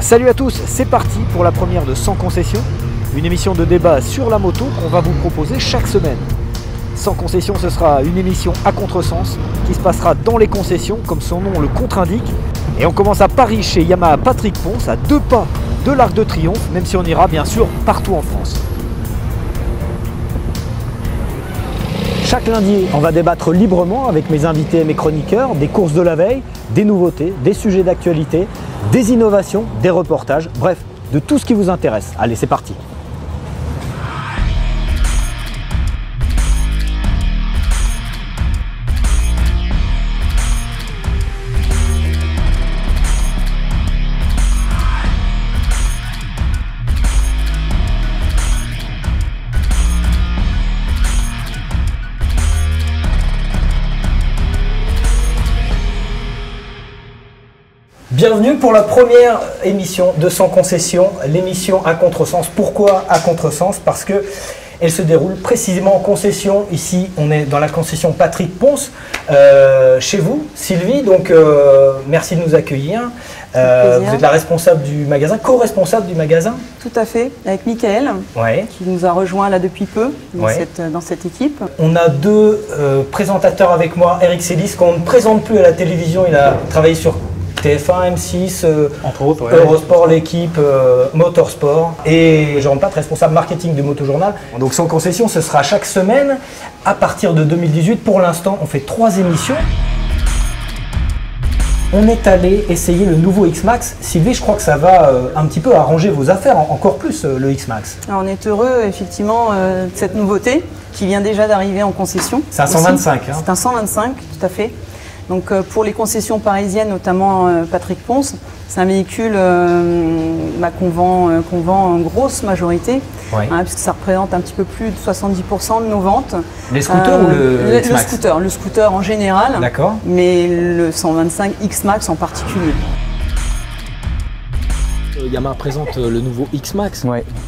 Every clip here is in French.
Salut à tous, c'est parti pour la première de Sans Concession, une émission de débat sur la moto qu'on va vous proposer chaque semaine. Sans Concession, ce sera une émission à contresens qui se passera dans les concessions, comme son nom le contre-indique. Et on commence à Paris chez Yamaha Patrick Ponce, à 2 pas de l'Arc de Triomphe, même si on ira bien sûr partout en France. Chaque lundi, on va débattre librement avec mes invités et mes chroniqueurs des courses de la veille, des nouveautés, des sujets d'actualité, des innovations, des reportages, bref, de tout ce qui vous intéresse. Allez, c'est parti! Bienvenue pour la première émission de Sans Concession, l'émission à contresens. Pourquoi à contresens? Parce que elle se déroule précisément en concession. Ici, on est dans la concession Patrick Ponce, chez vous, Sylvie. Donc, merci de nous accueillir. Vous êtes la responsable du magasin, co-responsable du magasin? Tout à fait, avec Mickaël, qui nous a rejoint là depuis peu dans cette équipe. On a deux présentateurs avec moi, Eric Sélis, qu'on ne présente plus à la télévision. Il a travaillé sur TF1, M6, entre autres, Eurosport, l'équipe, Motorsport, et Jérôme Pat, responsable marketing du Motojournal. Donc Sans Concession, ce sera chaque semaine à partir de 2018. Pour l'instant, on fait 3 émissions. On est allé essayer le nouveau X-Max. Sylvie, je crois que ça va un petit peu arranger vos affaires, encore plus le X-Max. On est heureux effectivement de cette nouveauté qui vient déjà d'arriver en concession. C'est un 125. Hein. C'est un 125, tout à fait. Donc pour les concessions parisiennes, notamment Patrick Ponce, c'est un véhicule qu'on vend en grosse majorité, puisque ça représente un petit peu plus de 70% de nos ventes. Les scooters ou le X-Max? Le scooter en général, d'accord, mais le 125 X-Max en particulier. Yamaha présente le nouveau X-Max.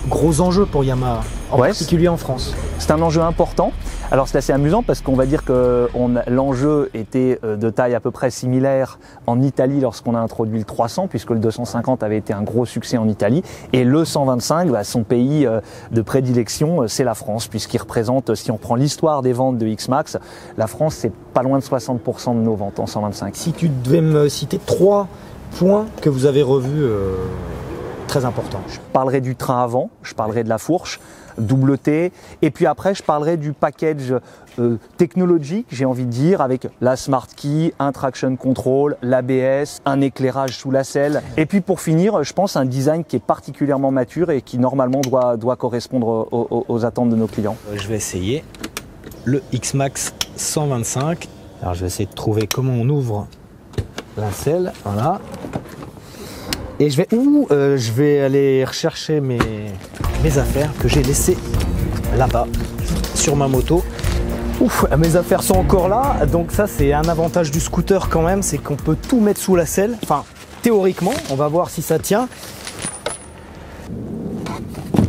Gros enjeu pour Yamaha, en particulier en France. C'est un enjeu important. Alors c'est assez amusant parce qu'on va dire que l'enjeu était de taille à peu près similaire en Italie lorsqu'on a introduit le 300, puisque le 250 avait été un gros succès en Italie. Et le 125, son pays de prédilection, c'est la France, puisqu'il représente, si on prend l'histoire des ventes de X-Max, la France, c'est pas loin de 60% de nos ventes en 125. Si tu devais me citer 3 points que vous avez revus très importants. Je parlerai du train avant, je parlerai de la fourche, double T, et puis après je parlerai du package technologique, j'ai envie de dire, avec la Smart Key, un traction control, l'ABS, un éclairage sous la selle, et puis pour finir, je pense un design qui est particulièrement mature et qui normalement doit correspondre aux attentes de nos clients. Je vais essayer le X-Max 125. Alors je vais essayer de trouver comment on ouvre la selle, voilà. Et je vais aller rechercher mes affaires que j'ai laissées là-bas sur ma moto. Ouf, mes affaires sont encore là, donc ça c'est un avantage du scooter quand même, c'est qu'on peut tout mettre sous la selle. Enfin, théoriquement, on va voir si ça tient.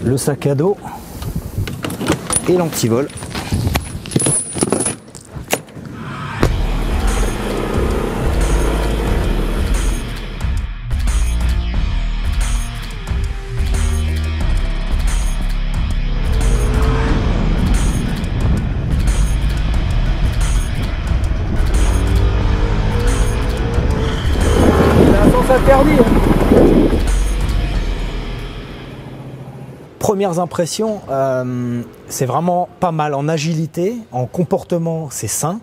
Le sac à dos et l'antivol. Premières impressions, c'est vraiment pas mal en agilité, en comportement c'est sain.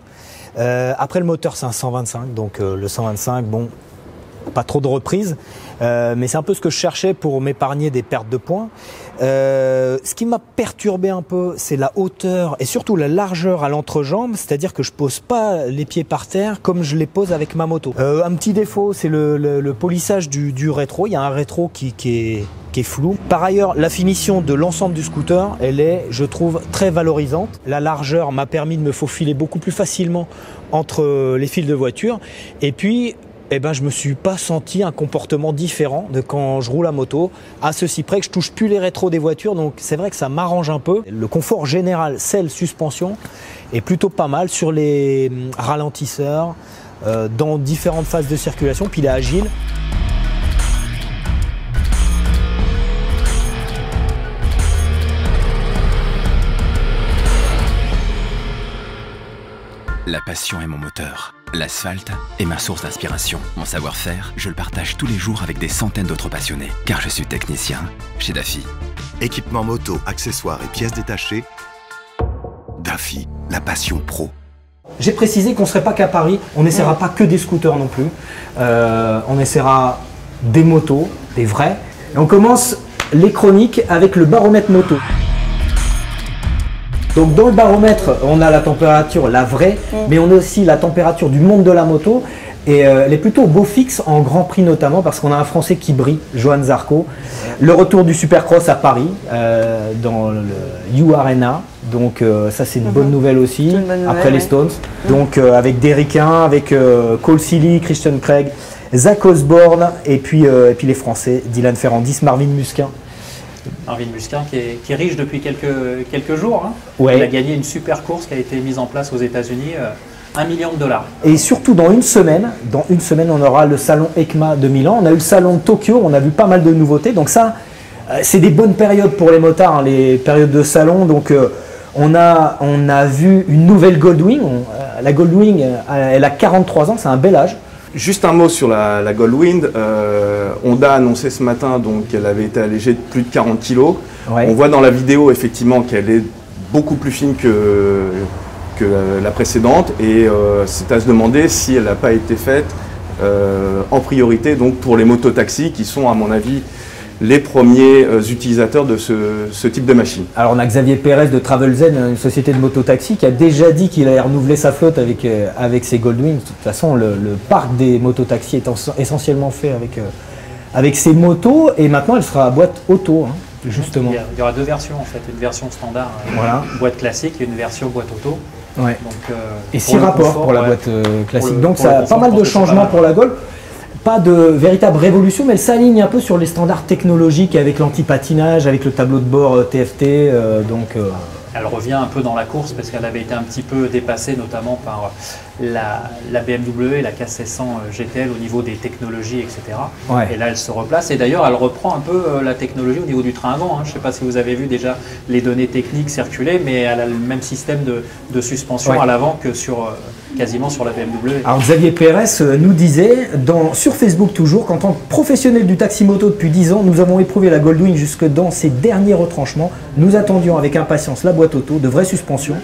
Après le moteur c'est un 125, donc le 125, bon, pas trop de reprises, mais c'est un peu ce que je cherchais pour m'épargner des pertes de points. Ce qui m'a perturbé un peu, c'est la hauteur et surtout la largeur à l'entrejambe, c'est-à-dire que je pose pas les pieds par terre comme je les pose avec ma moto. Un petit défaut, c'est le polissage du rétro. Il y a un rétro qui est flou. Par ailleurs, la finition de l'ensemble du scooter, elle est, je trouve, très valorisante. La largeur m'a permis de me faufiler beaucoup plus facilement entre les fils de voiture. Et puis, je me suis pas senti un comportement différent de quand je roule à moto, à ceci près que je touche plus les rétros des voitures, donc c'est vrai que ça m'arrange un peu. Le confort général, selle suspension, est plutôt pas mal sur les ralentisseurs, dans différentes phases de circulation, puis il est agile. La passion est mon moteur. L'asphalte est ma source d'inspiration. Mon savoir-faire, je le partage tous les jours avec des centaines d'autres passionnés. Car je suis technicien chez Daffy. Équipement moto, accessoires et pièces détachées. Daffy, la passion pro. J'ai précisé qu'on ne serait pas qu'à Paris, on n'essaiera pas que des scooters non plus. On essaiera des motos, des vrais. Et on commence les chroniques avec le baromètre moto. Donc dans le baromètre, on a la température, la vraie, mais on a aussi la température du monde de la moto. Et elle est plutôt au beau fixe, en Grand Prix notamment, parce qu'on a un Français qui brille, Johan Zarco. Le retour du Supercross à Paris, dans le U Arena. Donc ça c'est une bonne nouvelle aussi, nouvelle, après les Stones. Donc avec des Ricains, avec Cole Silly, Christian Craig, Zach Osborne, et puis les Français, Dylan Ferrandis, Marvin Musquin. Marvin Musquin qui est riche depuis quelques jours. Hein. Ouais. Il a gagné une super course qui a été mise en place aux États-Unis, $1 million. Et surtout dans une semaine, on aura le salon EICMA de Milan. On a eu le salon de Tokyo, on a vu pas mal de nouveautés. Donc ça, c'est des bonnes périodes pour les motards, hein, les périodes de salon. Donc on a vu une nouvelle Goldwing. La Goldwing, elle a 43 ans, c'est un bel âge. Juste un mot sur la Goldwing. Honda a annoncé ce matin qu'elle avait été allégée de plus de 40 kg. Ouais. On voit dans la vidéo effectivement qu'elle est beaucoup plus fine que la précédente et c'est à se demander si elle n'a pas été faite en priorité donc pour les mototaxis qui sont à mon avis les premiers utilisateurs de ce type de machine. Alors on a Xavier Pérez de Travelzen, une société de mototaxi, qui a déjà dit qu'il allait renouveler sa flotte avec ses Goldwing. De toute façon, le parc des mototaxis est essentiellement fait avec ces motos, et maintenant elle sera à boîte auto, hein, justement. Il y aura deux versions en fait, une version standard, voilà. Boîte classique, et une version boîte auto. Ouais. Donc, et 6 rapports pour la boîte classique. Donc ça a pas mal de changements mal. pour la Gold. Pas de véritable révolution, mais elle s'aligne un peu sur les standards technologiques avec l'anti-patinage, avec le tableau de bord TFT. Elle revient un peu dans la course parce qu'elle avait été un petit peu dépassée notamment par la BMW et la K700 GTL au niveau des technologies, etc. Ouais. Et là, elle se replace. Et d'ailleurs, elle reprend un peu la technologie au niveau du train avant. Hein. Je ne sais pas si vous avez vu déjà les données techniques circuler, mais elle a le même système de suspension à l'avant que quasiment sur la BMW. Alors Xavier Pérez nous disait, sur Facebook toujours, qu'en tant que professionnel du taxi-moto depuis 10 ans, nous avons éprouvé la Goldwing jusque dans ses derniers retranchements. Nous attendions avec impatience la boîte auto, de vraies suspensions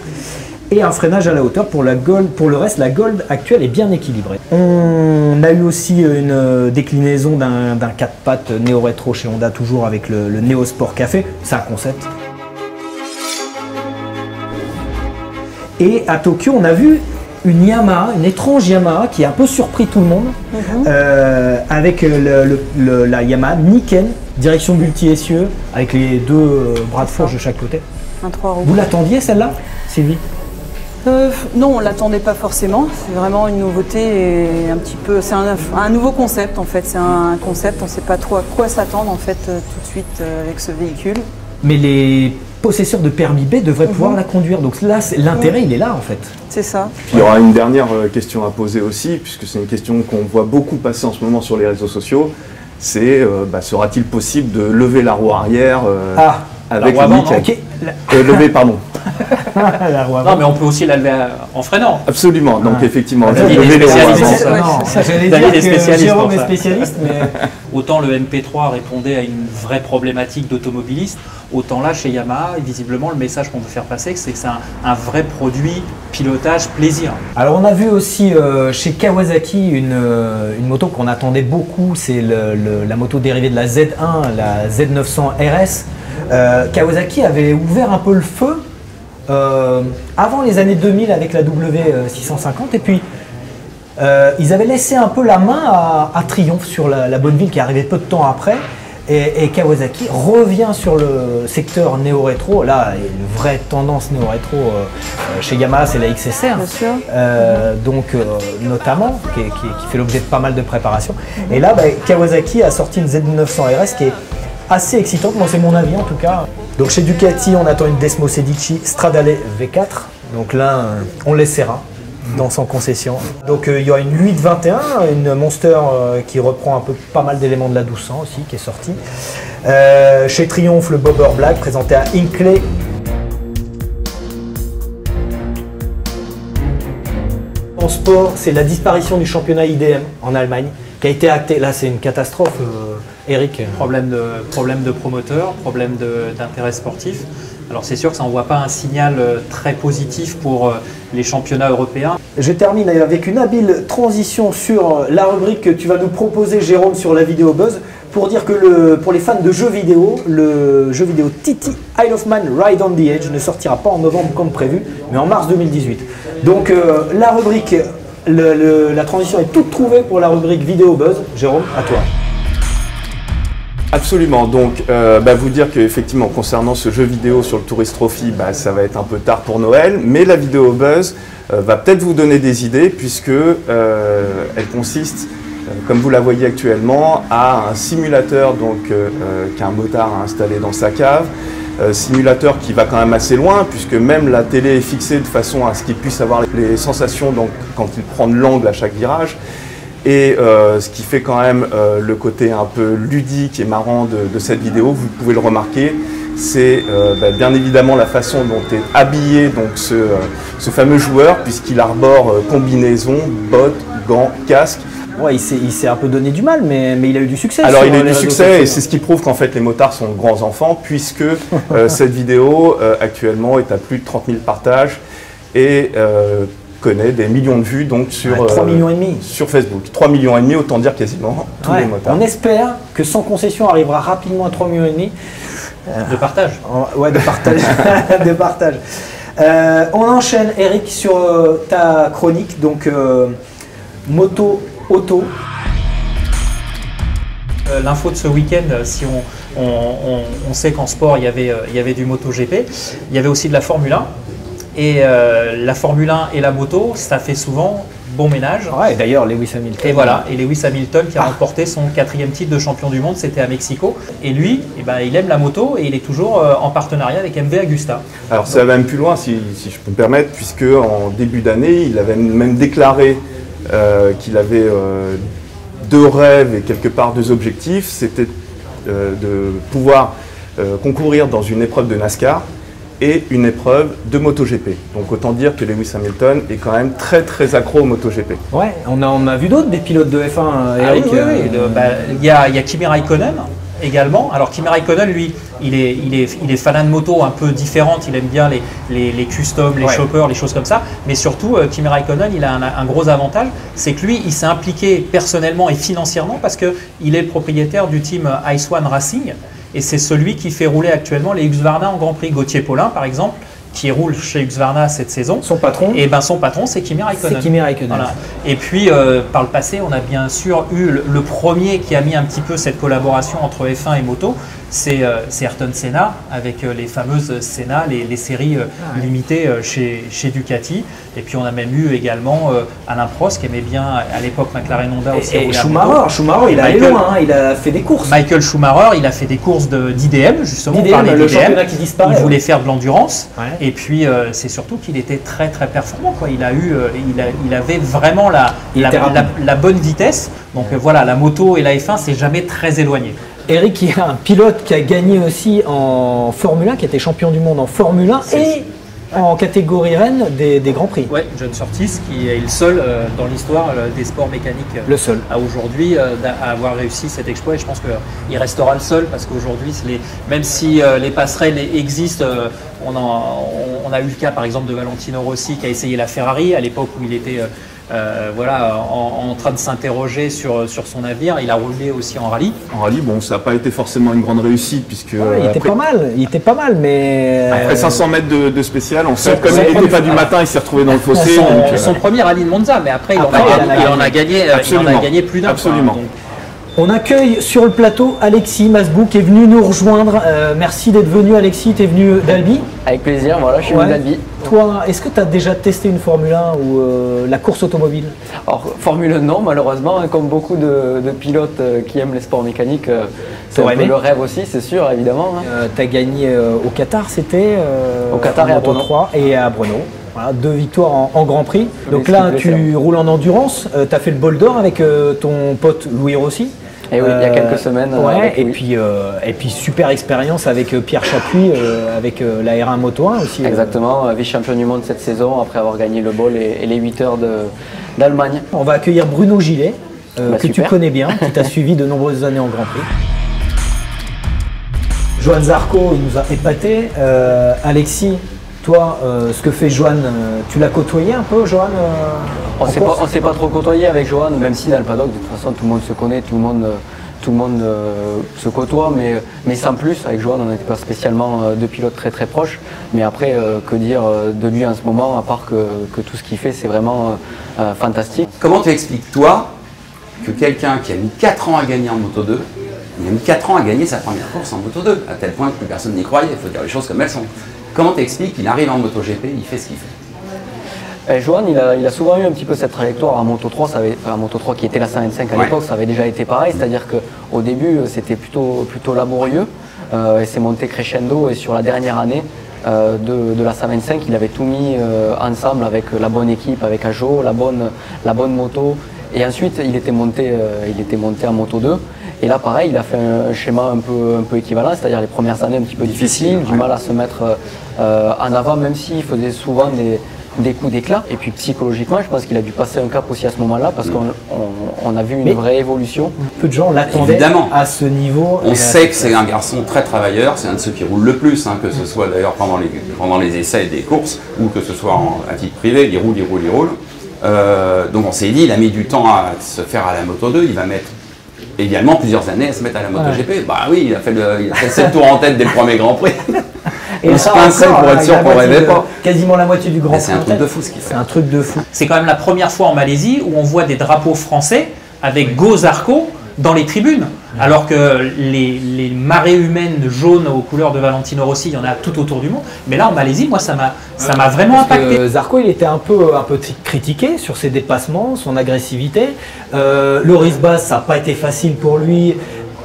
et un freinage à la hauteur. Pour le reste, la Gold actuelle est bien équilibrée. On a eu aussi une déclinaison d'un 4 pattes néo-rétro chez Honda, toujours avec le Neo Sport Café. C'est un concept. Et à Tokyo, on a vu une Yamaha, une étrange Yamaha qui a un peu surpris tout le monde, avec la Yamaha Niken, direction multi-essieux, avec les deux bras de fourche de chaque côté. Un 3 roues. Vous l'attendiez celle-là, Sylvie? Non, on ne l'attendait pas forcément. C'est vraiment une nouveauté et un petit peu. C'est un nouveau concept en fait. C'est un concept, on ne sait pas trop à quoi s'attendre en fait tout de suite avec ce véhicule. Mais les possesseurs de permis B devraient pouvoir la conduire. Donc là, l'intérêt, il est là en fait. C'est ça. Il y aura une dernière question à poser aussi, puisque c'est une question qu'on voit beaucoup passer en ce moment sur les réseaux sociaux. C'est sera-t-il possible de lever la roue arrière avec le Niken lever, pardon. La roue non, mais on peut aussi la lever en freinant. Absolument. Donc effectivement, David lever les roues spécialistes. avant. David est spécialiste. Mais... Autant le MP3 répondait à une vraie problématique d'automobiliste, autant là chez Yamaha, visiblement le message qu'on veut faire passer, c'est que c'est un vrai produit pilotage plaisir. Alors on a vu aussi chez Kawasaki une moto qu'on attendait beaucoup, c'est la moto dérivée de la Z1, la Z900 RS. Kawasaki avait ouvert un peu le feu avant les années 2000 avec la W650 et puis ils avaient laissé un peu la main à Triumph sur la Bonneville qui est arrivée peu de temps après et Kawasaki revient sur le secteur néo-rétro. Là, une vraie tendance néo-rétro chez Yamaha, c'est la XSR, notamment qui fait l'objet de pas mal de préparations. Et là, Kawasaki a sorti une Z900 RS qui est assez excitante, moi c'est mon avis en tout cas. Donc chez Ducati, on attend une Desmo Sedici Stradale V4. Donc là, on l'essaiera dans son concession. Donc il y aura une 821, une Monster qui reprend un peu pas mal d'éléments de la 1200 aussi, qui est sortie. Chez Triumph, le Bobber Black présenté à Hinckley. sport, c'est la disparition du championnat IDM en Allemagne, qui a été acté. Là, c'est une catastrophe, Eric. Problème de promoteur, problème d'intérêt sportif. Alors c'est sûr que ça n'envoie pas un signal très positif pour les championnats européens. Je termine avec une habile transition sur la rubrique que tu vas nous proposer, Jérôme, sur la vidéo buzz, pour dire que pour les fans de jeux vidéo, le jeu vidéo TT Isle of Man Ride on the Edge ne sortira pas en novembre comme prévu, mais en mars 2018. Donc la rubrique, la transition est toute trouvée pour la rubrique vidéo buzz. Jérôme, à toi. Absolument, donc vous dire qu'effectivement concernant ce jeu vidéo sur le Tourist Trophy, ça va être un peu tard pour Noël, mais la vidéo buzz va peut-être vous donner des idées puisque elle consiste, comme vous la voyez actuellement, à un simulateur qu'un motard a installé dans sa cave, simulateur qui va quand même assez loin puisque même la télé est fixée de façon à ce qu'il puisse avoir les sensations quand il prend de l'angle à chaque virage. Et ce qui fait quand même le côté un peu ludique et marrant de cette vidéo, vous pouvez le remarquer, c'est bien évidemment la façon dont est habillé donc, ce fameux joueur, puisqu'il arbore combinaison, bottes, gants, casque. Ouais, il s'est un peu donné du mal, mais il a eu du succès. Alors il a eu du succès et c'est ce qui prouve qu'en fait les motards sont de grands enfants, puisque cette vidéo actuellement est à plus de 30 000 partages et connaît des millions de vues donc sur 3,5 millions sur Facebook. 3,5 millions, autant dire quasiment tous les motards. On espère que Sans Concession arrivera rapidement à 3,5 millions. De partage. Ouais, de partage. De partage. On enchaîne, Eric, sur ta chronique, donc moto, auto. L'info de ce week-end, si on sait qu'en sport il y avait du MotoGP, il y avait aussi de la Formule 1. Et la Formule 1 et la moto, ça fait souvent bon ménage. Ouais, d'ailleurs, Lewis Hamilton. Et voilà, et Lewis Hamilton qui a remporté son 4e titre de champion du monde, c'était à Mexico. Et lui, il aime la moto et il est toujours en partenariat avec MV Agusta. Alors ça va même plus loin, si je peux me permettre, puisque en début d'année, il avait même déclaré qu'il avait 2 rêves et quelque part 2 objectifs. C'était de pouvoir concourir dans une épreuve de NASCAR et une épreuve de MotoGP. Donc autant dire que Lewis Hamilton est quand même très très accro au MotoGP. Ouais, on a vu d'autres des pilotes de F1, Eric. Il y a Kimi Raikkonen également. Alors Kimi Raikkonen, lui, il est fanat de moto un peu différente, il aime bien les customs, les choppers, les choses comme ça. Mais surtout, Kimi Raikkonen, il a un gros avantage, c'est que lui, il s'est impliqué personnellement et financièrement parce qu'il est le propriétaire du team Ice One Racing. Et c'est celui qui fait rouler actuellement les Husqvarna en Grand Prix. Gauthier Paulin, par exemple, qui roule chez Husqvarna cette saison. Son patron. Et son patron, c'est Kimi Raikkonen. C'est Kimi Raikkonen. Voilà. Et puis, par le passé, on a bien sûr eu le premier qui a mis un petit peu cette collaboration entre F1 et moto. C'est Ayrton Senna, avec les fameuses Senna, les séries limitées chez Ducati. Et puis on a même eu également Alain Prost qui aimait bien à l'époque McLaren Honda aussi. Et Schumacher, il a allé loin, hein, il a fait des courses. Michael Schumacher, il a fait des courses d'IDM, justement. Le championnat qui disparaît. Il voulait faire de l'endurance. Ouais. Et puis c'est surtout qu'il était très très performant, quoi. Il avait vraiment la bonne vitesse. Donc voilà, la moto et la F1, c'est jamais très éloigné. Eric, il y a un pilote qui a gagné aussi en Formule 1, qui était champion du monde en Formule 1 et en catégorie Rennes des Grands Prix. Oui, John Surtees, qui est le seul dans l'histoire des sports mécaniques le seul à aujourd'hui à avoir réussi cet exploit. Et je pense qu'il restera le seul parce qu'aujourd'hui, même si les passerelles existent, on a eu le cas par exemple de Valentino Rossi qui a essayé la Ferrari à l'époque où il était en train de s'interroger sur son avenir. Il a roulé aussi en rallye. En rallye, bon, ça n'a pas été forcément une grande réussite puisque il était pas mal, mais après 500 mètres de spécial, en fait, comme il n'était pas du matin, il s'est retrouvé dans le fossé. Son premier rallye de Monza, mais après il en a gagné plus d'un. Absolument. On accueille sur le plateau Alexis Masbou qui est venu nous rejoindre. Merci d'être venu, Alexis. Tu es venu d'Albi? Avec plaisir, voilà, je suis venu d'Albi. Toi, est-ce que tu as déjà testé une Formule 1 ou la course automobile? Alors, Formule 1, non, malheureusement, hein, comme beaucoup de pilotes qui aiment les sports mécaniques, c'est un peu le rêve aussi, c'est sûr, évidemment. Hein. Tu as gagné au Qatar, c'était au Qatar et à Brno. 3 et à Brno. Voilà, 2 victoires en Grand Prix. Donc là, tu roules en endurance. Tu as fait le bol d'or avec ton pote Louis Rossi. Et oui, il y a quelques semaines. Et puis super expérience avec Pierre Chapuis, avec la R1 Moto 1 aussi. Exactement, vice-champion du monde cette saison après avoir gagné le bol et les 8 heures d'Allemagne. On va accueillir Bruno Gillet, que super. tu connais bien, qui t'a suivi de nombreuses années en Grand Prix. Johan Zarco, il nous a épaté. Alexis, toi, ce que fait Johan, tu l'as côtoyé un peu, Johan On ne s'est pas trop côtoyé avec Johan, même si dans le paddock, de toute façon, tout le monde se connaît, tout le monde se côtoie, mais sans plus. Avec Johan, on n'était pas spécialement deux pilotes très très proches. Mais après, que dire de lui en ce moment, à part que tout ce qu'il fait, c'est vraiment fantastique. Comment tu expliques, toi, que quelqu'un qui a mis 4 ans à gagner en Moto 2, il a mis 4 ans à gagner sa première course en Moto 2, à tel point que plus personne n'y croyait, il faut dire les choses comme elles sont. Comment tu expliques qu'il arrive en MotoGP, il fait ce qu'il fait? Johan, il a souvent eu un petit peu cette trajectoire en Moto 3, en Moto 3 qui était la 125 à l'époque, ça avait déjà été pareil, c'est-à-dire qu'au début c'était plutôt laborieux et c'est monté crescendo, et sur la dernière année de la 125, il avait tout mis ensemble avec la bonne équipe, avec Ajo, la bonne moto, et ensuite il était monté en Moto 2. Et là, pareil, il a fait un schéma un peu équivalent, c'est-à-dire les premières années un petit peu difficiles, du mal à se mettre en avant, même s'il faisait souvent des coups d'éclat. Et puis psychologiquement, je pense qu'il a dû passer un cap aussi à ce moment-là, parce qu'on a vu une vraie évolution. Peu de gens l'attendaient à ce niveau. On sait que c'est un garçon très travailleur, c'est un de ceux qui roule le plus, hein, que ce soit d'ailleurs pendant les essais des courses, ou que ce soit à titre privé, il roule. Donc on s'est dit, il a mis du temps à se faire à la Moto 2, il va mettre également plusieurs années à se mettre à la MotoGP. Bah oui, il a fait 7 tours en tête dès le premier Grand Prix. Et on se pincerait pour être sûr qu'on rêvait pas. Quasiment la moitié du Grand Prix. C'est un truc de fou ce qu'il fait. C'est un truc de fou. C'est quand même la première fois en Malaisie où on voit des drapeaux français avec Go Zarco dans les tribunes. Alors que les marées humaines jaunes aux couleurs de Valentino Rossi, il y en a tout autour du monde. Mais là, en Malaisie, moi, ça m'a vraiment impacté. Zarco, il était un peu critiqué sur ses dépassements, son agressivité. Loris Baz, ça n'a pas été facile pour lui.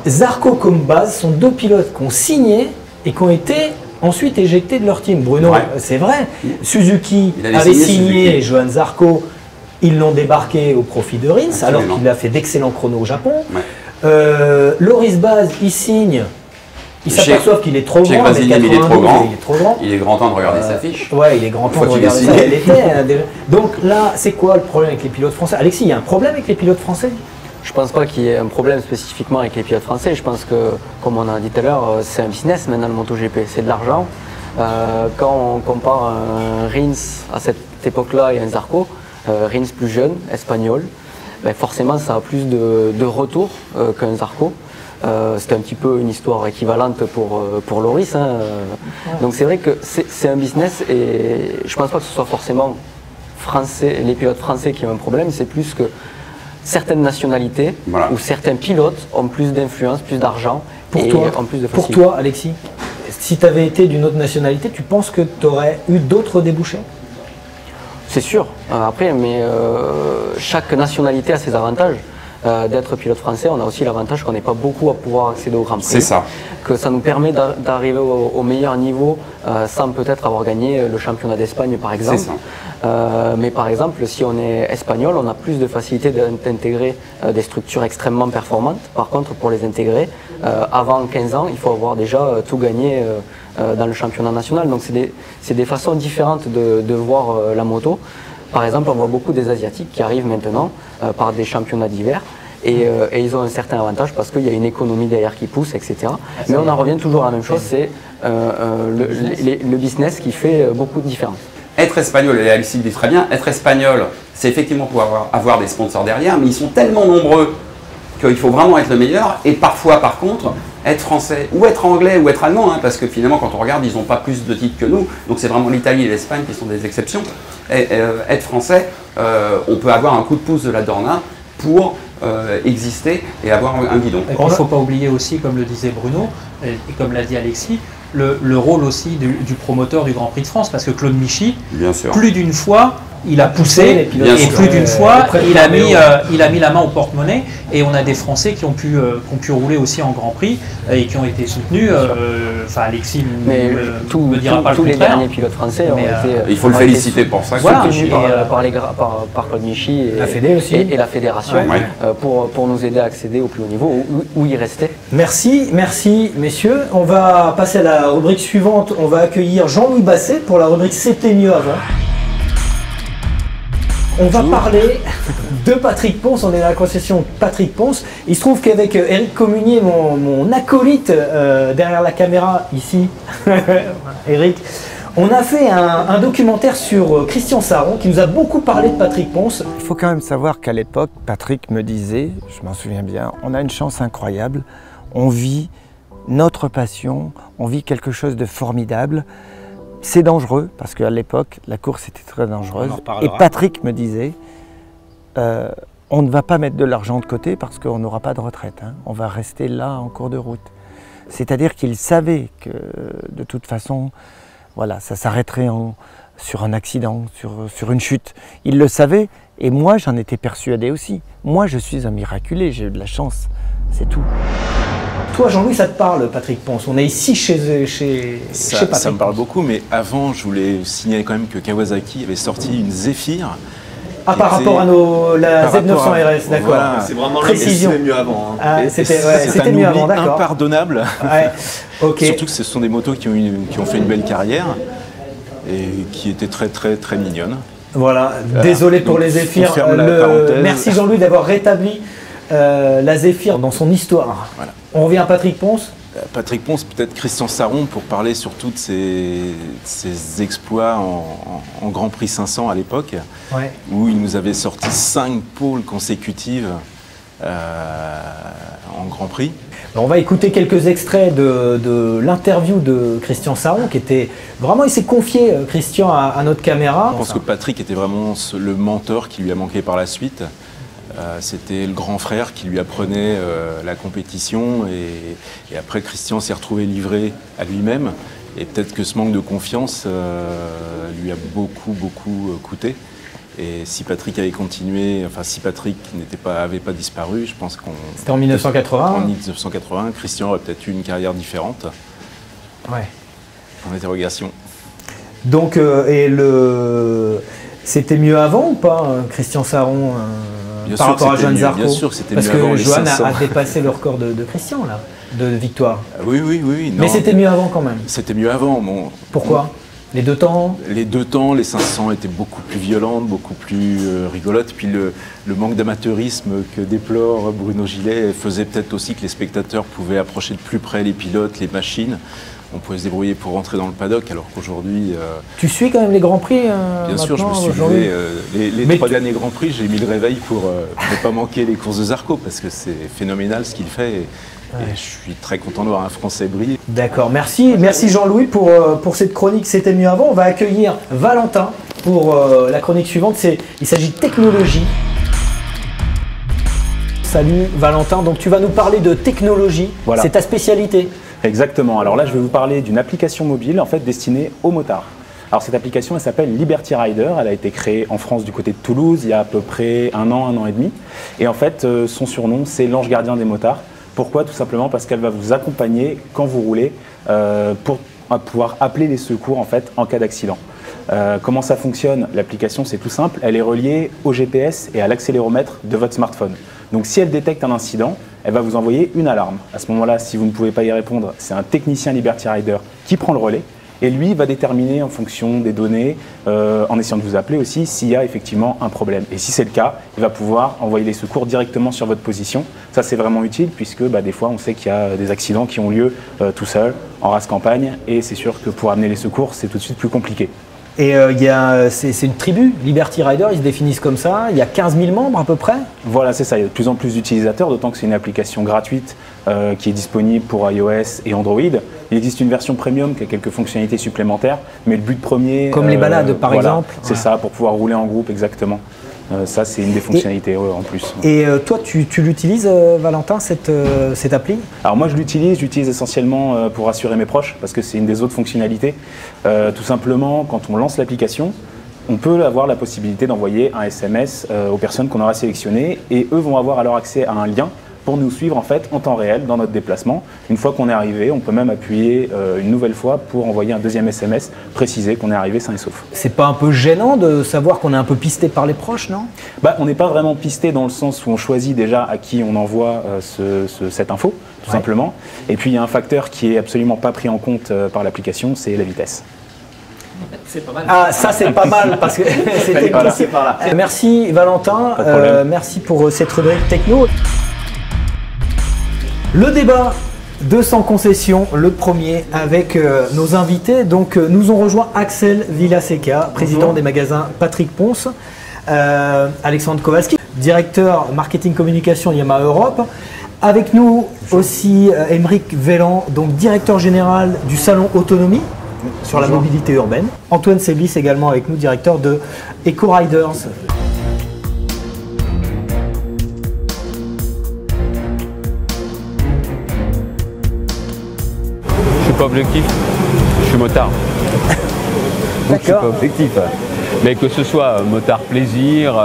Zarco comme Baz sont deux pilotes qui ont signé et qui ont été ensuite éjectés de leur team. Bruno, c'est vrai. Suzuki avait signé Johan Zarco. Ils l'ont débarqué au profit de Rins, alors qu'il a fait d'excellents chronos au Japon. Loris Baz, il signe. Ils s'aperçoivent qu'il est trop grand. Il est trop grand. Il est grand temps de regarder sa fiche. Ouais, il est grand temps de regarder ça. Elle était, donc là, c'est quoi le problème avec les pilotes français? Alexis, il y a un problème avec les pilotes français? Je ne pense pas qu'il y ait un problème spécifiquement avec les pilotes français. Je pense que, comme on a dit tout à l'heure, c'est un business maintenant le MotoGP. C'est de l'argent. Quand on compare un Rins à cette époque-là et un Zarco, Rins plus jeune, espagnol, ben forcément ça a plus de retour qu'un Zarco. C'était un petit peu une histoire équivalente pour Loris. Hein. Donc c'est vrai que c'est un business et je ne pense pas que ce soit forcément français, les pilotes français qui ont un problème, c'est plus que certaines nationalités ou certains pilotes ont plus d'influence, plus d'argent et ont plus de facilité. Pour toi, Alexis, si tu avais été d'une autre nationalité, tu penses que tu aurais eu d'autres débouchés? C'est sûr. Après, mais chaque nationalité a ses avantages. D'être pilote français, on a aussi l'avantage qu'on n'est pas beaucoup à pouvoir accéder au Grand Prix. C'est ça. Que ça nous permet d'arriver au meilleur niveau sans peut-être avoir gagné le championnat d'Espagne par exemple. C'est ça. Mais par exemple, si on est espagnol, on a plus de facilité d'intégrer des structures extrêmement performantes. Par contre, pour les intégrer, avant 15 ans, il faut avoir déjà tout gagné dans le championnat national. Donc c'est des façons différentes de voir la moto. Par exemple, on voit beaucoup des Asiatiques qui arrivent maintenant par des championnats d'hiver et ils ont un certain avantage parce qu'il y a une économie derrière qui pousse, etc. Mais on en revient toujours à la même chose, c'est le business qui fait beaucoup de différence. Être espagnol, et Alexis le dit très bien, être espagnol, c'est effectivement pouvoir avoir des sponsors derrière, mais ils sont tellement nombreux qu'il faut vraiment être le meilleur. Et parfois, par contre, être français, ou être anglais, ou être allemand, hein, parce que finalement, quand on regarde, ils n'ont pas plus de titres que nous. Donc c'est vraiment l'Italie et l'Espagne qui sont des exceptions. Et, être français, on peut avoir un coup de pouce de la Dorna pour exister et avoir un guidon. Il ne faut pas oublier aussi, comme le disait Bruno, et comme l'a dit Alexis, le rôle aussi du promoteur du Grand Prix de France, parce que Claude Michy, plus d'une fois, il a poussé et plus d'une fois, il a mis la main au porte-monnaie et on a des Français qui ont pu rouler aussi en Grand Prix et qui ont été soutenus. Enfin, Alexis ne dira pas le contraire. Tous les derniers pilotes français ont été. Il faut le féliciter pour ça. Soutenus par Claude Michy et la fédération pour nous aider à accéder au plus haut niveau où il restait. Merci messieurs. On va passer à la rubrique suivante. On va accueillir Jean-Louis Basset pour la rubrique C'était mieux avant. On va parler de Patrick Ponce, on est dans la concession Patrick Ponce. Il se trouve qu'avec Eric Communier, mon acolyte derrière la caméra ici, Eric, on a fait un documentaire sur Christian Saron qui nous a beaucoup parlé de Patrick Ponce. Il faut quand même savoir qu'à l'époque, Patrick me disait, je m'en souviens bien, on a une chance incroyable, on vit notre passion, on vit quelque chose de formidable. C'est dangereux parce qu'à l'époque, la course était très dangereuse. Et Patrick me disait, on ne va pas mettre de l'argent de côté parce qu'on n'aura pas de retraite. Hein. On va rester là en cours de route. C'est-à-dire qu'il savait que de toute façon, voilà, ça s'arrêterait sur un accident, sur une chute. Il le savait et moi, j'en étais persuadé aussi. Moi, je suis un miraculé, j'ai eu de la chance, c'est tout. Toi, Jean-Louis, ça te parle, Patrick Ponce. On est ici chez Patrick. Ça me parle beaucoup, mais avant, je voulais signaler quand même que Kawasaki avait sorti une Zephyr. Ah, par rapport à la Z900 RS, d'accord. Voilà. C'est vraiment précision. C'était mieux avant. Hein. Ah, c'était mieux avant, d'accord. Impardonnable. Ouais. Okay. Surtout que ce sont des motos qui ont fait une belle carrière et qui étaient très très très mignonnes. Voilà. Désolé pour les Zephyr. Merci Jean-Louis d'avoir rétabli la Zephyr dans son histoire. Voilà. On revient à Patrick Ponce. Patrick Ponce, peut-être Christian Saron pour parler surtout de ses exploits en Grand Prix 500 à l'époque, ouais, où il nous avait sorti 5 pôles consécutives en Grand Prix. On va écouter quelques extraits de l'interview de Christian Saron qui était vraiment, il s'est confié, Christian, à notre caméra. Je pense que Patrick était vraiment le mentor qui lui a manqué par la suite. C'était le grand frère qui lui apprenait la compétition et après Christian s'est retrouvé livré à lui-même et peut-être que ce manque de confiance lui a beaucoup coûté. Et si Patrick avait continué, enfin si Patrick avait pas disparu, je pense qu'on... C'était en 1980. En 1980, Christian aurait peut-être eu une carrière différente. Ouais. En interrogation. Donc, c'était mieux avant ou pas, Christian Saron par rapport à Johan Zarco? Bien sûr, c'était mieux avant. Parce que Johan a dépassé le record de Christian, là, de victoire. Oui. Non, mais c'était mieux avant quand même. C'était mieux avant. Bon, pourquoi? Les deux temps? Les deux temps, les 500 étaient beaucoup plus violentes, beaucoup plus rigolotes. Puis le manque d'amateurisme que déplore Bruno Gillet faisait peut-être aussi que les spectateurs pouvaient approcher de plus près les pilotes, les machines. On pouvait se débrouiller pour rentrer dans le paddock, alors qu'aujourd'hui... Tu suis quand même les Grands Prix Bien sûr, je me suis levé. Les 3 derniers Grands Prix, j'ai mis le réveil pour ne pas manquer les courses de Zarco, parce que c'est phénoménal ce qu'il fait. Et je suis très content de voir un Français briller. D'accord, merci Jean-Louis pour cette chronique. C'était mieux avant. On va accueillir Valentin pour la chronique suivante. Il s'agit de technologie. Salut Valentin, donc tu vas nous parler de technologie, voilà. C'est ta spécialité. Exactement, alors là je vais vous parler d'une application mobile en fait destinée aux motards. Alors cette application elle s'appelle Liberty Rider, elle a été créée en France du côté de Toulouse il y a à peu près un an et demi. Et en fait son surnom c'est l'ange gardien des motards. Pourquoi? Tout simplement parce qu'elle va vous accompagner quand vous roulez pour pouvoir appeler les secours en fait en cas d'accident. Comment ça fonctionne? L'application c'est tout simple, elle est reliée au GPS et à l'accéléromètre de votre smartphone. Donc si elle détecte un incident, elle va vous envoyer une alarme. À ce moment-là, si vous ne pouvez pas y répondre, c'est un technicien Liberty Rider qui prend le relais et lui va déterminer en fonction des données, en essayant de vous appeler aussi, s'il y a effectivement un problème. Et si c'est le cas, il va pouvoir envoyer les secours directement sur votre position. Ça c'est vraiment utile puisque des fois on sait qu'il y a des accidents qui ont lieu tout seul, en race campagne, et c'est sûr que pour amener les secours, c'est tout de suite plus compliqué. Et c'est une tribu, Liberty Rider, ils se définissent comme ça, il y a 15 000 membres à peu près? Voilà, c'est ça, il y a de plus en plus d'utilisateurs, d'autant que c'est une application gratuite qui est disponible pour iOS et Android. Il existe une version premium qui a quelques fonctionnalités supplémentaires, mais le but premier... Comme les balades par exemple? C'est ça, pour pouvoir rouler en groupe, exactement. Ça, c'est une des fonctionnalités en plus. Et toi, tu l'utilises, Valentin, cette appli? Alors moi, je l'utilise essentiellement pour rassurer mes proches, parce que c'est une des autres fonctionnalités. Tout simplement, quand on lance l'application, on peut avoir la possibilité d'envoyer un SMS aux personnes qu'on aura sélectionnées, et eux vont avoir alors accès à un lien pour nous suivre en fait en temps réel dans notre déplacement. Une fois qu'on est arrivé, on peut même appuyer une nouvelle fois pour envoyer un deuxième SMS, préciser qu'on est arrivé sain et sauf. C'est pas un peu gênant de savoir qu'on est un peu pisté par les proches, non? On n'est pas vraiment pisté dans le sens où on choisit déjà à qui on envoie cette info, tout simplement. Et puis il y a un facteur qui est absolument pas pris en compte par l'application, c'est la vitesse. C'est pas mal. Ah, ça c'est pas mal parce que c'était passé par là. Merci Valentin, merci pour cette rubrique techno. Le débat 200 concessions, le premier avec nos invités. Donc nous ont rejoint Axel Villaseca, président des magasins Patrick Ponce, Alexandre Kowalski, directeur marketing communication Yamaha Europe. Avec nous aussi Émeric Vellan, donc directeur général du salon Autonomie sur la mobilité urbaine. Antoine Seblis également avec nous, directeur de Eco Riders. Je suis pas objectif, je suis motard. Donc je suis pas objectif. Mais que ce soit motard plaisir,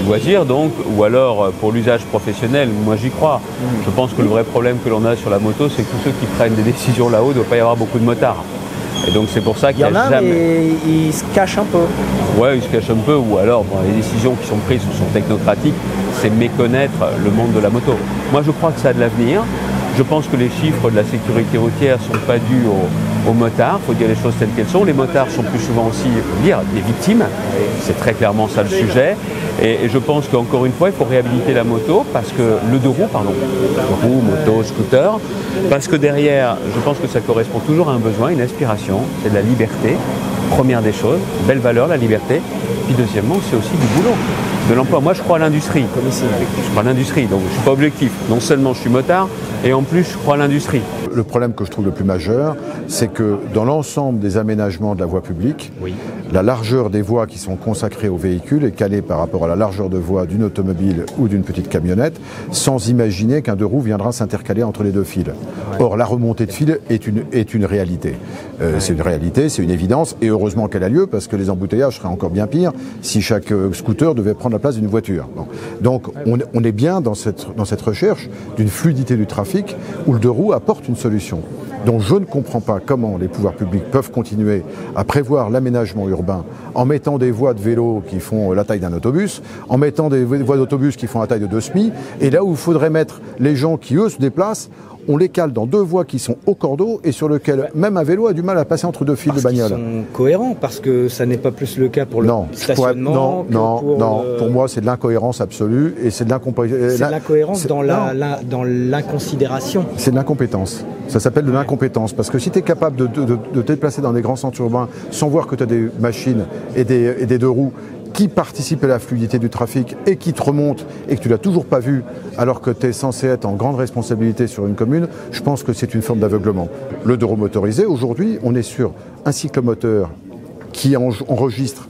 loisir donc, ou alors pour l'usage professionnel, moi j'y crois. Je pense que le vrai problème que l'on a sur la moto, c'est que tous ceux qui prennent des décisions là-haut, il ne doit pas y avoir beaucoup de motards. Et donc c'est pour ça qu'il y a jamais... mais ils se cachent un peu. Ouais, ils se cachent un peu, ou alors bon, les décisions qui sont prises sont technocratiques, c'est méconnaître le monde de la moto. Moi je crois que ça a de l'avenir. Je pense que les chiffres de la sécurité routière ne sont pas dus aux motards, il faut dire les choses telles qu'elles sont. Les motards sont plus souvent aussi, il faut dire, des victimes, c'est très clairement ça le sujet. Et je pense qu'encore une fois, il faut réhabiliter la moto, parce que le deux roues, pardon, roue, moto, scooter, parce que derrière, je pense que ça correspond toujours à un besoin, une aspiration, c'est de la liberté, première des choses, belle valeur, la liberté. Puis deuxièmement, c'est aussi du boulot, de l'emploi. Moi, je crois à l'industrie, je crois à l'industrie, donc je ne suis pas objectif. Non seulement je suis motard, et en plus, je crois à l'industrie. Le problème que je trouve le plus majeur, c'est que dans l'ensemble des aménagements de la voie publique, la largeur des voies qui sont consacrées aux véhicules est calée par rapport à la largeur de voie d'une automobile ou d'une petite camionnette, sans imaginer qu'un deux roues viendra s'intercaler entre les deux fils. Or, la remontée de fil est une réalité. C'est une réalité, c'est une évidence, et heureusement qu'elle a lieu, parce que les embouteillages seraient encore bien pires si chaque scooter devait prendre la place d'une voiture. Bon. Donc, on est bien dans cette recherche d'une fluidité du trafic où le deux roues apporte une solution. Donc je ne comprends pas comment les pouvoirs publics peuvent continuer à prévoir l'aménagement urbain en mettant des voies de vélo qui font la taille d'un autobus, en mettant des voies d'autobus qui font la taille de 2 SMI, et là où il faudrait mettre les gens qui, eux, se déplacent, on les cale dans 2 voies qui sont au cordeau et sur lesquelles même un vélo a du mal à passer entre 2 fils de bagnole. Ils sont cohérents, parce que ça n'est pas plus le cas pour le stationnement. Non, pour moi c'est de l'incohérence absolue et c'est de l'incompétence. C'est de l'incohérence dans l'inconsidération. C'est de l'incompétence. Ça s'appelle de l'incompétence, parce que si tu es capable de te déplacer dans des grands centres urbains sans voir que tu as des machines et des deux roues qui participent à la fluidité du trafic et qui te remontent et que tu ne l'as toujours pas vu alors que tu es censé être en grande responsabilité sur une commune, je pense que c'est une forme d'aveuglement. Le deux roues motorisé, aujourd'hui, on est sur un cyclomoteur qui enregistre,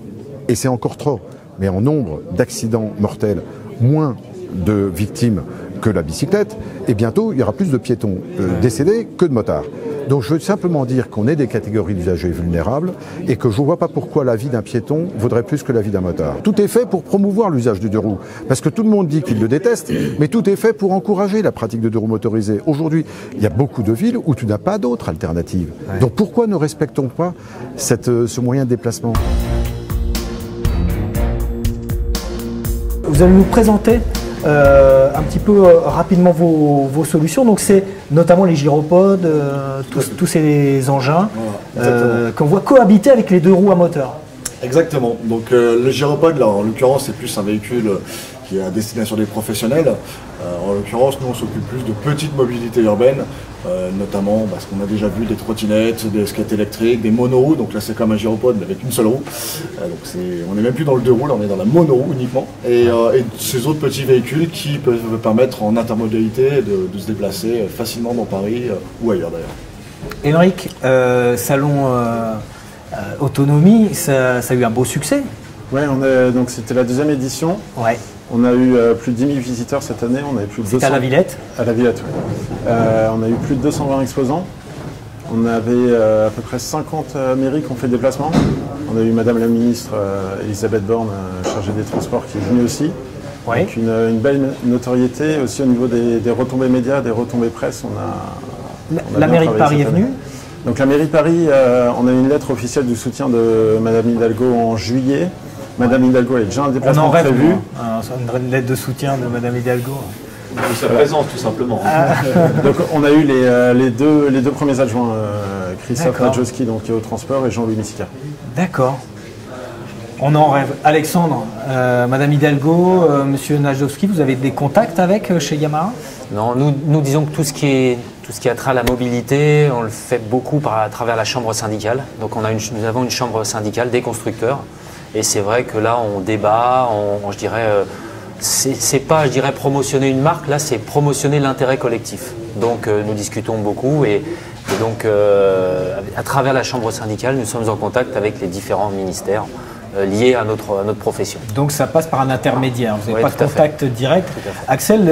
et c'est encore trop, mais en nombre d'accidents mortels, moins de victimes que la bicyclette, et bientôt il y aura plus de piétons décédés que de motards. Donc je veux simplement dire qu'on est des catégories d'usagers vulnérables et que je ne vois pas pourquoi la vie d'un piéton vaudrait plus que la vie d'un motard. Tout est fait pour promouvoir l'usage du deux roues, parce que tout le monde dit qu'il le déteste, mais tout est fait pour encourager la pratique de deux roues motorisées. Aujourd'hui, il y a beaucoup de villes où tu n'as pas d'autre alternative. Donc pourquoi ne respectons pas ce moyen de déplacement ? Vous allez nous présenter un petit peu rapidement vos solutions. Donc c'est notamment les gyropodes, tous ces engins qu'on voit cohabiter avec les deux roues à moteur. Exactement. Donc le gyropode, là, en l'occurrence, c'est plus un véhicule qui est à destination des professionnels. En l'occurrence, nous on s'occupe plus de petite mobilité urbaine, notamment parce qu'on a déjà vu des trottinettes, des skates électriques, des monoroues. Donc là c'est comme un gyropode mais avec une seule roue. Donc on n'est même plus dans le deux roues, là on est dans la monoroue uniquement. Et ces autres petits véhicules qui peuvent permettre en intermodalité de se déplacer facilement dans Paris ou ailleurs d'ailleurs. Émeric, salon Autonomie, ça a eu un beau succès. Oui, donc c'était la 2e édition. Ouais. On a eu plus de 10 000 visiteurs cette année. On a eu plus de 200... C'était à la Villette. À la Villette, oui. On a eu plus de 220 exposants. On avait à peu près 50 mairies qui ont fait le déplacement. On a eu Madame la ministre Elisabeth Borne, chargée des transports, qui est venue aussi. Ouais. Donc une belle notoriété aussi au niveau des retombées médias, des retombées presse. La mairie de Paris est venue. Donc la mairie de Paris, on a eu une lettre officielle du soutien de Madame Hidalgo en juillet. Madame Hidalgo a déjà un déplacement prévu. Une lettre de soutien de Madame Hidalgo. Sa présence, tout simplement. Donc on a eu les deux premiers adjoints, Christophe Radjowski, donc qui est au transport, et Jean-Louis Messica. D'accord. On en rêve. Alexandre, Madame Hidalgo, Monsieur Najowski, vous avez des contacts avec chez Yamaha? Non, nous disons que tout ce qui a trait à la mobilité, on le fait beaucoup à travers la chambre syndicale. Donc nous avons une chambre syndicale des constructeurs. Et c'est vrai que là, on débat, je dirais, c'est pas, je dirais, promotionner une marque, là, c'est promotionner l'intérêt collectif. Donc nous discutons beaucoup et donc à travers la chambre syndicale, nous sommes en contact avec les différents ministères liés à notre profession. Donc ça passe par un intermédiaire, vous n'avez pas de contact direct. Axel,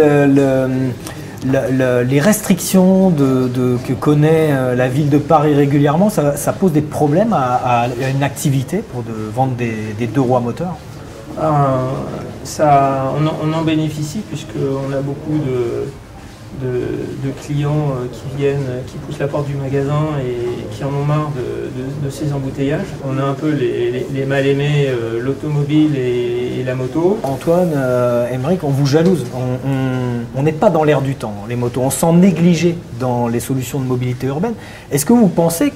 les restrictions que connaît la ville de Paris régulièrement, ça pose des problèmes à une activité pour vendre des deux roues à moteur? On en bénéficie puisqu'on a beaucoup de clients qui viennent, qui poussent la porte du magasin et qui en ont marre de ces embouteillages. On a un peu les mal-aimés, l'automobile et la moto. Antoine, Aymeric, on vous jalouse. On n'est pas dans l'air du temps, les motos. On s'en négligé dans les solutions de mobilité urbaine. Est-ce que vous pensez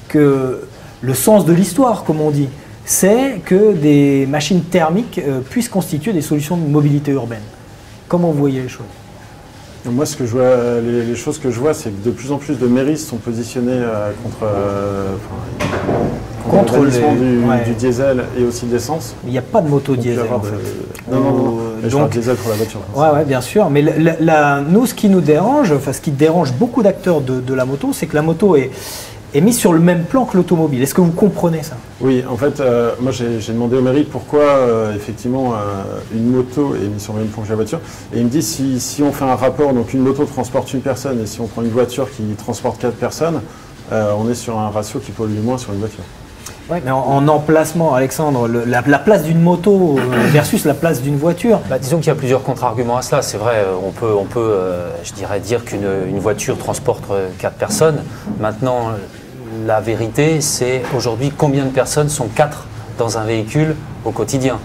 que le sens de l'histoire, comme on dit, c'est que des machines thermiques puissent constituer des solutions de mobilité urbaine? Comment vous voyez les choses? Moi, ce que je vois, les choses que je vois, c'est que de plus en plus de mairies sont positionnées contre le du diesel et aussi de l'essence. Il n'y a pas de moto diesel en fait. Non, je parle diesel pour la voiture. Oui, bien sûr. Mais nous, ce qui nous dérange, enfin ce qui dérange beaucoup d'acteurs de la moto, c'est que la moto est mise sur le même plan que l'automobile. Est-ce que vous comprenez ça? Oui, en fait, moi j'ai demandé aux mairies pourquoi effectivement une moto est mise sur le même plan que la voiture. Et ils me disent si on fait un rapport, donc une moto transporte une personne et si on prend une voiture qui transporte 4 personnes, on est sur un ratio qui pollue moins sur une voiture. Oui, mais en emplacement, Alexandre, la place d'une moto versus la place d'une voiture. Disons qu'il y a plusieurs contre-arguments à cela. C'est vrai, on peut je dirais, dire qu'une voiture transporte 4 personnes. Maintenant, la vérité, c'est aujourd'hui combien de personnes sont 4 dans un véhicule au quotidien.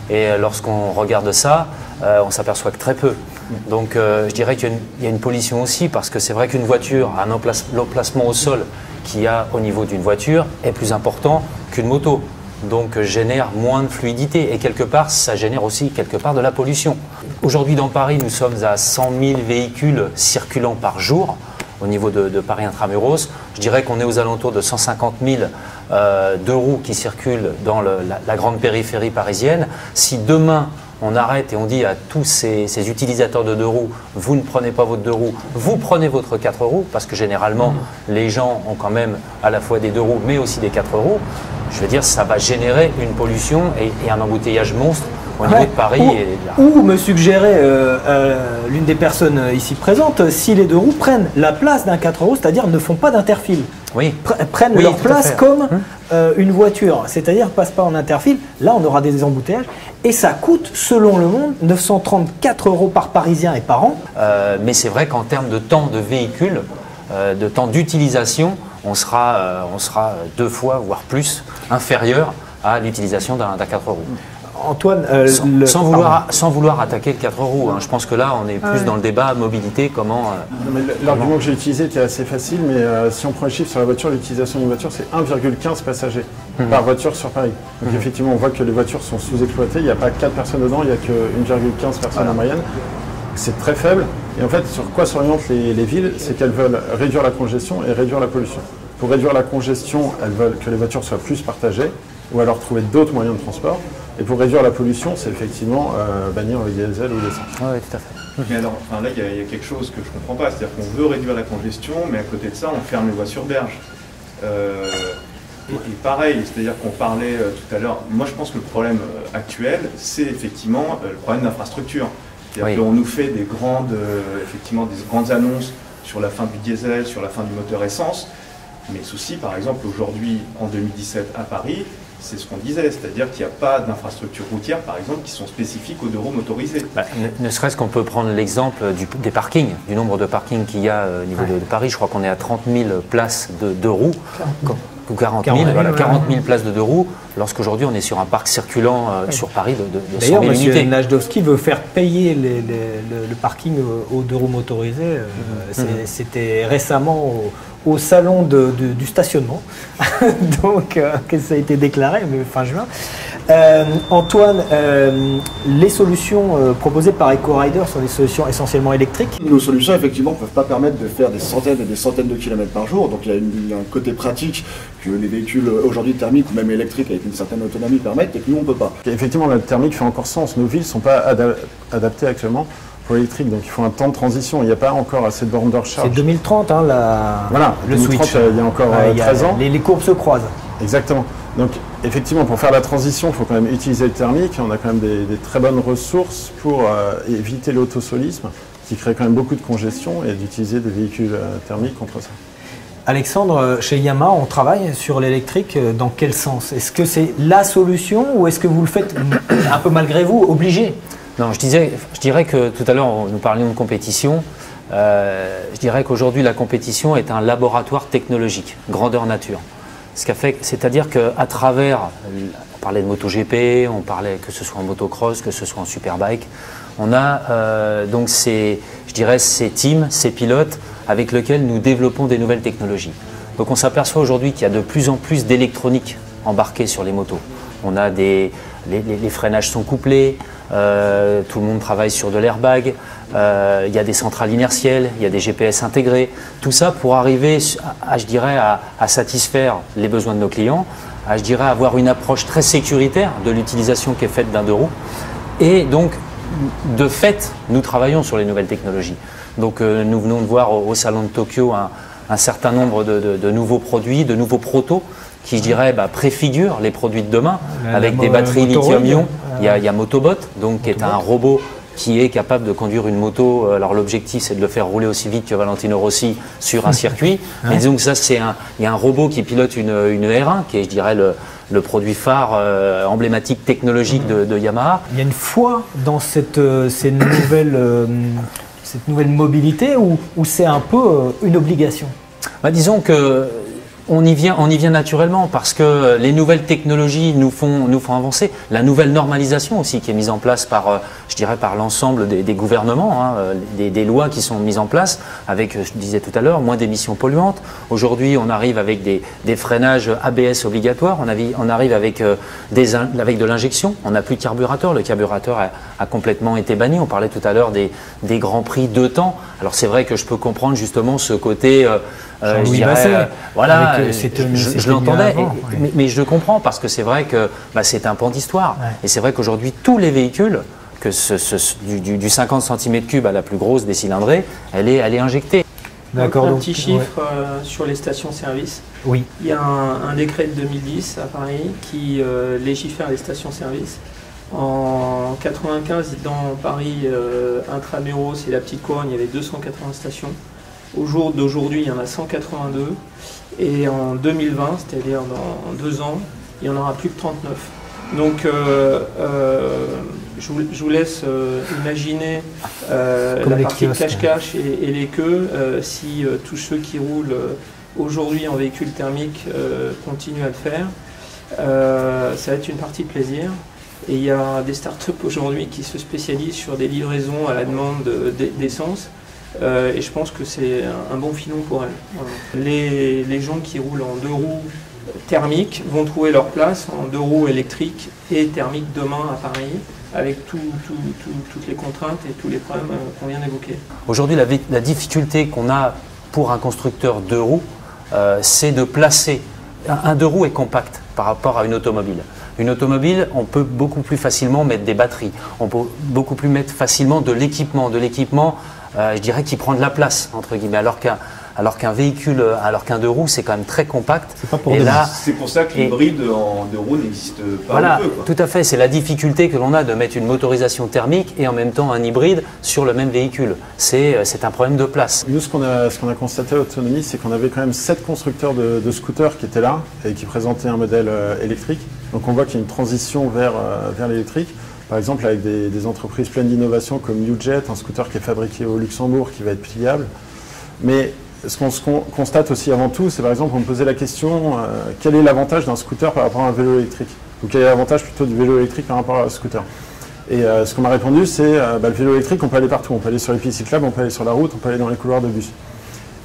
Et lorsqu'on regarde ça, on s'aperçoit que très peu. Donc je dirais qu'il y a une pollution aussi, parce que c'est vrai qu'une voiture, l'emplacement au sol qu'il y a au niveau d'une voiture est plus important qu'une moto. Donc génère moins de fluidité et quelque part, ça génère aussi quelque part de la pollution. Aujourd'hui dans Paris, nous sommes à 100 000 véhicules circulant par jour. Au niveau de Paris Intramuros, je dirais qu'on est aux alentours de 150 000 deux roues qui circulent dans la grande périphérie parisienne. Si demain on arrête et on dit à tous ces utilisateurs de deux roues, vous ne prenez pas votre deux roues, vous prenez votre 4 roues, parce que généralement les gens ont quand même à la fois des deux roues mais aussi des 4 roues, je veux dire ça va générer une pollution et un embouteillage monstre au niveau de Paris. Ou me suggérer l'une des personnes ici présentes, si les deux roues prennent la place d'un 4 roues, c'est-à-dire ne font pas d'interfile. Oui. Prennent leur place comme une voiture, c'est-à-dire passent pas en interfile. Là, on aura des embouteillages et ça coûte, selon Le Monde, 934 € par Parisien et par an. Mais c'est vrai qu'en termes de temps de véhicule, de temps d'utilisation, on sera 2 fois, voire plus, inférieur à l'utilisation d'un 4 roues. Antoine, sans vouloir attaquer le 4 roues, hein. Je pense que là on est plus dans le débat mobilité, comment... L'argument que j'ai utilisé était assez facile, mais si on prend le chiffre sur la voiture, l'utilisation d'une voiture c'est 1,15 passagers par voiture sur Paris. Donc effectivement on voit que les voitures sont sous-exploitées, il n'y a pas 4 personnes dedans, il n'y a que 1,15 personnes en moyenne. C'est très faible, et en fait sur quoi s'orientent les villes, c'est qu'elles veulent réduire la congestion et réduire la pollution. Pour réduire la congestion, elles veulent que les voitures soient plus partagées, ou alors trouver d'autres moyens de transport. Et pour réduire la pollution, c'est effectivement bannir le diesel ou l'essence. Oui, tout à fait. Mais alors, là, il y a quelque chose que je ne comprends pas. C'est-à-dire qu'on veut réduire la congestion, mais à côté de ça, on ferme les voies sur berge. Et pareil, c'est-à-dire qu'on parlait tout à l'heure, moi je pense que le problème actuel, c'est effectivement le problème d'infrastructure. C'est-à-dire qu'on nous fait des grandes annonces sur la fin du diesel, sur la fin du moteur essence. Mais le souci, par exemple, aujourd'hui, en 2017 à Paris, c'est ce qu'on disait, c'est-à-dire qu'il n'y a pas d'infrastructures routières, par exemple, qui sont spécifiques aux deux roues motorisés. Ne serait-ce qu'on peut prendre l'exemple des parkings, du nombre de parkings qu'il y a au niveau de Paris. Je crois qu'on est à 30 000 places de deux roues. 40 000 places de deux roues. lorsqu'aujourd'hui on est sur un parc circulant sur Paris de 100 000 D'ailleurs, unités. M. Najdowski veut faire payer le parking aux 2 roues motorisés. C'était récemment au salon du stationnement, donc que ça a été déclaré, mais fin juin. Antoine, les solutions proposées par EcoRider sont des solutions essentiellement électriques. Nos solutions, effectivement, ne peuvent pas permettre de faire des centaines et des centaines de kilomètres par jour. Donc il y a un côté pratique que les véhicules aujourd'hui thermiques ou même électriques avec une certaine autonomie permettent et que nous, on ne peut pas. Effectivement, le thermique fait encore sens. Nos villes ne sont pas adaptées actuellement pour l'électrique, donc il faut un temps de transition. Il n'y a pas encore assez de bornes de recharge. C'est 2030, hein, voilà, le 2030, switch. Il y a encore 13 ans. Les courbes se croisent. Exactement. Donc effectivement, pour faire la transition, il faut quand même utiliser le thermique. On a quand même des très bonnes ressources pour éviter l'autosolisme, qui crée quand même beaucoup de congestion, et d'utiliser des véhicules thermiques contre ça. Alexandre, chez Yamaha, on travaille sur l'électrique dans quel sens? Est-ce que c'est la solution ou est-ce que vous le faites un peu malgré vous, obligé? Non, je dirais que tout à l'heure, nous parlions de compétition. Je dirais qu'aujourd'hui, la compétition est un laboratoire technologique, grandeur nature. C'est-à-dire qu'à travers, on parlait de MotoGP, on parlait que ce soit en motocross, que ce soit en superbike, on a donc ces teams, ces pilotes avec lesquels nous développons des nouvelles technologies. Donc on s'aperçoit aujourd'hui qu'il y a de plus en plus d'électronique embarquée sur les motos. On a les freinages sont couplés, tout le monde travaille sur de l'airbag, il y a des centrales inertielles, il y a des GPS intégrés. Tout ça pour arriver à satisfaire les besoins de nos clients, à avoir une approche très sécuritaire de l'utilisation qui est faite d'un 2 roues. Et donc, de fait, nous travaillons sur les nouvelles technologies. Donc nous venons de voir au Salon de Tokyo un certain nombre de nouveaux produits, de nouveaux protos qui, préfigurent les produits de demain avec des batteries lithium-ion. Il y a Motobot, donc, qui est un robot qui est capable de conduire une moto. Alors l'objectif, c'est de le faire rouler aussi vite que Valentino Rossi sur un circuit. Mais disons que ça, il y a un robot qui pilote une R1, qui est, le produit phare emblématique technologique de Yamaha. Il y a une foi dans cette nouvelle mobilité ou c'est un peu une obligation? Disons que on y vient naturellement parce que les nouvelles technologies nous font avancer. La nouvelle normalisation aussi qui est mise en place par l'ensemble des gouvernements, des lois qui sont mises en place avec, je disais tout à l'heure, moins d'émissions polluantes. Aujourd'hui, on arrive avec des freinages ABS obligatoires, on arrive avec de l'injection, on n'a plus de carburateur, le carburateur a complètement été banni. On parlait tout à l'heure des grands prix 2 temps. Alors c'est vrai que je peux comprendre justement ce côté, je l'entendais, mais je le comprends parce que c'est vrai que c'est un pan d'histoire. Ouais. Et c'est vrai qu'aujourd'hui, tous les véhicules, du 50 cm3 à la plus grosse des cylindrées, elle est injectée. D'accord. Un petit chiffre sur les stations-service. Oui. Il y a un décret de 2010 à Paris qui légifère les stations-service. En 95, dans Paris intramuros et la petite couronne, il y avait 280 stations. Au jour d'aujourd'hui, il y en a 182. Et en 2020, c'est-à-dire dans 2 ans, il n'y en aura plus que 39. Donc, je vous laisse imaginer la partie cache-cache et les queues si tous ceux qui roulent aujourd'hui en véhicule thermique continuent à le faire. Ça va être une partie de plaisir. Et il y a des startups aujourd'hui qui se spécialisent sur des livraisons à la demande d'essence. Et je pense que c'est un bon filon pour elles. Voilà. Les gens qui roulent en 2 roues thermiques vont trouver leur place en 2 roues électriques et thermiques demain à Paris, avec toutes les contraintes et tous les problèmes qu'on vient d'évoquer. Aujourd'hui, la difficulté qu'on a pour un constructeur 2 roues, c'est de placer. Un 2 roues est compact par rapport à une automobile. Une automobile, on peut beaucoup plus facilement mettre des batteries, on peut beaucoup plus mettre facilement de l'équipement, qui prend de la place, entre guillemets, alors qu'un véhicule, qu'un 2 roues, c'est quand même très compact. C'est pas pour c'est pour ça que l'hybride en 2 roues n'existe pas. Voilà, tout à fait. C'est la difficulté que l'on a de mettre une motorisation thermique et en même temps un hybride sur le même véhicule. C'est un problème de place. Nous, ce qu'on a constaté à Autonomie, c'est qu'on avait quand même 7 constructeurs de scooters qui étaient là et qui présentaient un modèle électrique. Donc on voit qu'il y a une transition vers l'électrique. Par exemple, avec des entreprises pleines d'innovation comme Newjet, un scooter qui est fabriqué au Luxembourg, qui va être pliable. Mais ce qu'on constate aussi avant tout, c'est par exemple, on me posait la question, quel est l'avantage d'un scooter par rapport à un vélo électrique? ou quel est l'avantage plutôt du vélo électrique par rapport au scooter. Et ce qu'on m'a répondu, c'est le vélo électrique, on peut aller partout. On peut aller sur les pistes cyclables, on peut aller sur la route, on peut aller dans les couloirs de bus.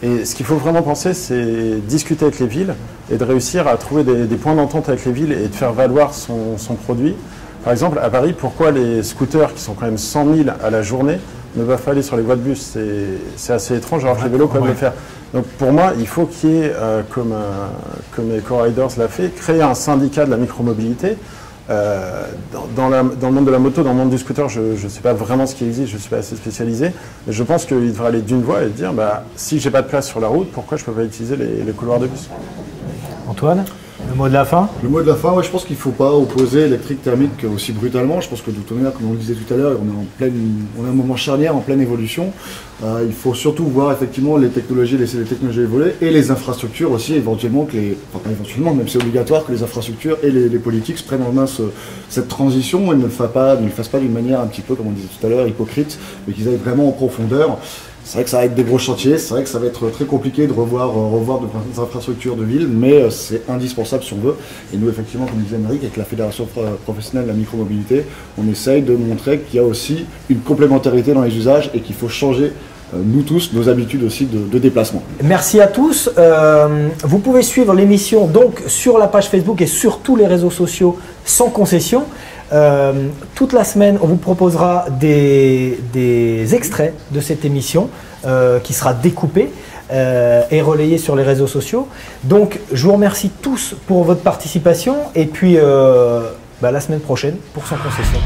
Et ce qu'il faut vraiment penser, c'est discuter avec les villes et de réussir à trouver des points d'entente avec les villes et de faire valoir son produit. Par exemple, à Paris, pourquoi les scooters, qui sont quand même 100 000 à la journée, ne doivent pas aller sur les voies de bus? C'est assez étrange, alors que les vélos peuvent le faire. Donc pour moi, il faut qu'il y ait, comme EcoRiders l'a fait, créer un syndicat de la micromobilité. Dans le monde de la moto, dans le monde du scooter, je ne sais pas vraiment ce qui existe, je ne suis pas assez spécialisé, mais je pense qu'il devrait aller d'une voie et dire, si j'ai pas de place sur la route, pourquoi je ne peux pas utiliser les couloirs de bus? Antoine, le mot de la fin? Le mot de la fin, ouais, je pense qu'il ne faut pas opposer électrique thermique aussi brutalement. Je pense que de toute manière, comme on le disait tout à l'heure, on a un moment charnière en pleine évolution. Il faut surtout voir effectivement les technologies, laisser les technologies évoluer et les infrastructures aussi, éventuellement, pas éventuellement, même c'est obligatoire que les infrastructures et les politiques prennent en main cette transition et ne le fassent pas d'une manière un petit peu, comme on disait tout à l'heure, hypocrite, mais qu'ils aillent vraiment en profondeur. C'est vrai que ça va être des gros chantiers, c'est vrai que ça va être très compliqué de revoir de infrastructures de ville, mais c'est indispensable si on veut. Et nous, effectivement, comme disait Amérique, avec la Fédération professionnelle de la micromobilité, on essaye de montrer qu'il y a aussi une complémentarité dans les usages et qu'il faut changer, nous tous, nos habitudes aussi de déplacement. Merci à tous. Vous pouvez suivre l'émission donc sur la page Facebook et sur tous les réseaux sociaux sans concession. Toute la semaine, on vous proposera des extraits de cette émission qui sera découpée et relayée sur les réseaux sociaux. Donc, je vous remercie tous pour votre participation et puis la semaine prochaine pour Sans concession.